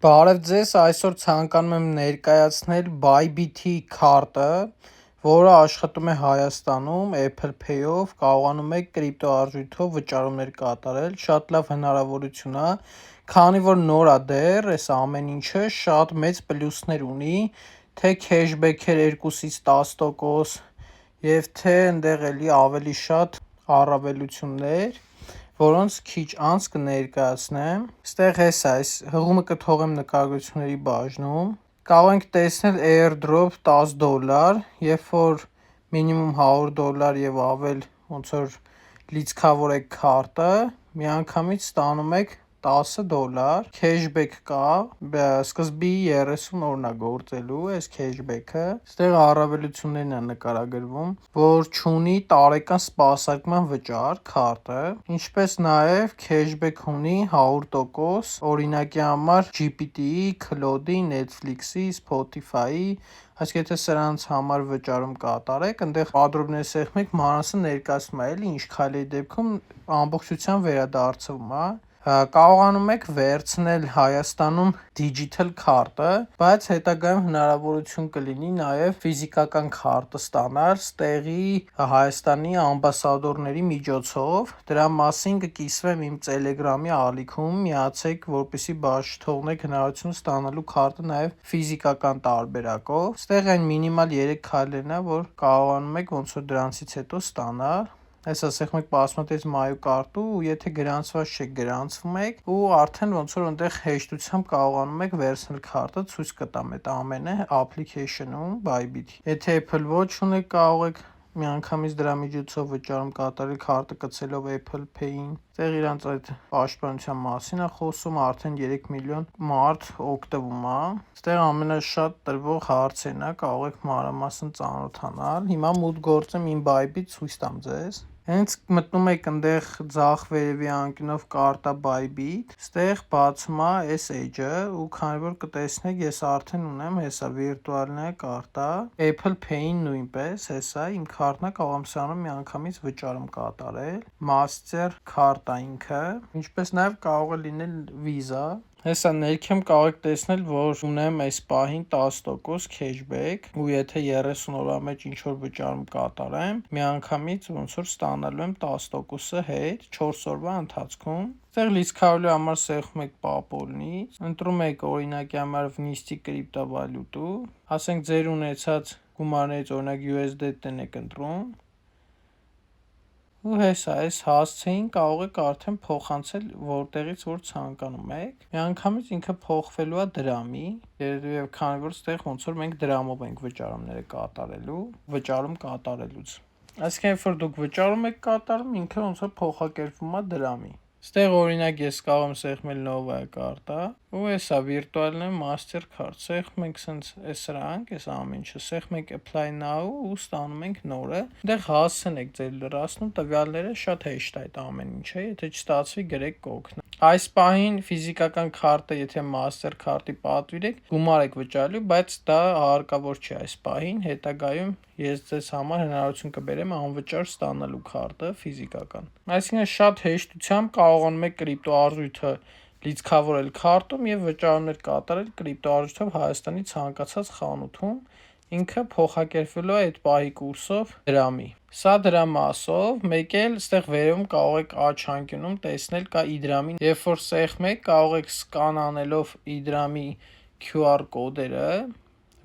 Բարև ձեզ, այսօր ցանկանում եմ ներկայացնել Bybit-ի քարտը, որը աշխատում է Հայաստանում Apple Pay-ով, կարողանում եք կրիպտոարժույթով վճարումներ կատարել, շատ լավ հնարավորություն է, քանի որ նոր է դեռ, այս ամեն ինչը շատ մեծ պլյուսներ ունի, թե քեշբեքեր 2-ից 10%, և թե այնտեղ էլի ավելի շատ առավելություններ, որոնց քիչ անց կներկայացնեմ։ Ստեղ այս հղումը կթողեմ նկարագրությունների բաժնում։ Կարող ենք տեսնել airdrop $10, երբ որ մինիմում $100 և ավել ոնց որ լիցքավորեք քարտը, միանգամից ստանում եք $10, քեշբեք կա, սկզբի 30 օրն է գործելու այս քեշբեքը, ստեղ առավելություններն են նկարագրվում, որ չունի տարեկան սպասարկման վճար քարտը, ինչպես նաև քեշբեք ունի 100%, օրինակի համար GPT-ի, Claude-ի, Netflix-ի, Spotify-ի, այսինքն եթե սրանց համար վճարում կատարեք, այնտեղ պատրոբները սեղմեք, մանրամասն ներկայացնում է, էլի ինչ քայլերի դեպքում ամբողջությամբ վերադարձվում է։ Կարողանում եք վերցնել Հայաստանում digital քարտը, բայց հետագայում հնարավորություն կլինի նաև ֆիզիկական քարտը ստանալ ստեղի Հայաստանի ամբասադորների միջոցով, դրա մասին կկիսվեմ իմ Telegram-ի ալիքում, միացեք, որպեսզի թողնեք հնարավորություն ստանալու քարտը նաև ֆիզիկական տարբերակով, ստեղ այն մինիմալ 3 քայլերն է, որ կարողանում եք ոնց որ դրանցից հետո ստանալ։ Հեսա սեղմեք պասմատից մայու կարտու, ու եթե գրանցված չեք, գրանցվում եք, ու արդեն ոնց որ այնտեղ հեշտությամբ կարողանում եք վերցնել քարտը, ցույց կտամ այդ ամենը application-ում Bybit-ի։ Եթե Apple Watch ունեք, կարող եք միանգամից դրա միջոցով վճարում կատարել քարտը կցելով Apple Pay-ին։ Ստեղ իրանց այդ պաշտպանության մասին է խոսում, արդեն 3 միլիոն մարդ օգտվում է։ Ստեղ ամենաշատ տրվող հարցերն է, կարող եք մանրամասն ծանոթանալ։ Հիմա մուտք գործեմ իմ Bybit, ցույց տամ ձեզ։ Հենց մտնում եք այնտեղ ձախ վերևի անկյունով կարտա Bybit, ստեղ բացում է այս էջը, ու քանի որ կտեսնեք, ես արդեն ունեմ, հեսա վիրտուալն է կարտա, Apple Pay-ին նույնպես, հեսա իմ քարտն է, կարող եմ սրանում միանգամից վճարում կատարել, Master քարտ է ինքը, ինչպես նաև կարող է լինել Visa։ Հեսա ներքեմ կարող եք տեսնել, որ ունեմ այս պահին 10% քեշբեք, ու եթե 30 օրվա մեջ ինչ-որ վճարում կատարեմ, միանգամից ոնց որ ստանալու եմ 10%-ը հետ 4 օրվա ընթացքում։ Ստեղ լիցքավորելու համար սեղմում եք Paypal-նից, ընտրում եք օրինակի համար внести կրիպտովալյուտу, ասենք ձեր ունեցած գումարներից օրինակ USDT-ն եք ընտրում, ու հեսա այս հասցեին կարող եք արդեն փոխանցել որտեղից որ ցանկանում եք, միանգամից ինքը փոխվելու է դրամի, եւ քանի որ ստեղ ոնց որ մենք դրամով ենք վճարումները կատարելու, վճարում կատարելուց, այսինքն երբ որ դուք վճարում եք կատարում, ինքը ոնց որ փոխակերպվում է դրամի։ Ստեղ օրինակ ես կարող եմ սեղմել Nova կարտա, ու հեսա վիրտուալն է Master քարտ, սեղմում ենք սենց սրանք, այս ամեն ինչը, սեղմում ենք Apply Now ու ստանում ենք նորը, այնտեղ հասցեն եք ձեր լրացնում, տվյալները շատ հեշտ է այդ ամեն ինչը, եթե չստացվի գրեք կօգնեմ։ Այս պահին ֆիզիկական քարտը, եթե Master քարտի պատվիր եք, գումար եք վճարելու, բայց դա հարկավոր չի այս պահին, հետագայում ես ձեզ համար հնարավորություն կբերեմ անվճար ստանալու քարտը ֆիզիկական։ Այսինքն շատ հեշտությամբ կարողանում եք կրիպտոարժույթը լիցքավորել քարտում եւ վճարումներ կատարել կրիպտոարժույթով Հայաստանի ցանկացած խանութում, ինքը փոխակերպվելու է այդ պահի կուրսով դրամի։ Սա դրա մասով, մեկ էլ ստեղ վերևում կարող եք աջ անկյունում տեսնել կա իդրամի, երբ որ սեղմեք, կարող եք սկան անելով իդրամի QR կոդերը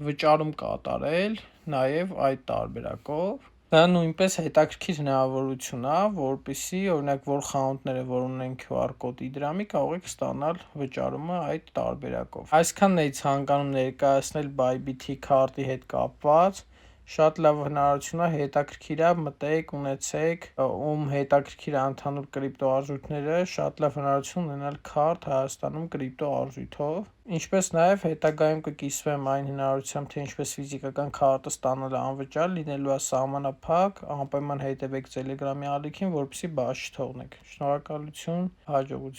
վճարում կատարել նաև այդ տարբերակով։ Դա նույնպես հետաքրքիր հնարավորություն է, որպեսզի օրինակ որ խանութները, որ ունեն QR կոդ իդրամի, կարող եք ստանալ վճարումը այդ տարբերակով։ Այսքանն էի ցանկանում ներկայացնել Bybit-ի քարտի հետ կապված, շատ լավ հնարավորություն է, հետաքրքիր է, մտեք, ունեցեք, ում հետաքրքիր է ընդհանուր կրիպտոարժույթները, շատ լավ հնարավորություն ունենալ քարտ Հայաստանում կրիպտոարժույթով, ինչպես նաև հետագայում կկիսվեմ այն հնարավորությամբ, թե ինչպես ֆիզիկական քարտը ստանալը անվճար լինելու է սահմանափակ, անպայման հետևեք Telegram-ի ալիքին, որպեսզի բաց չթողնեք։ Շնորհակալություն, հաջողություն։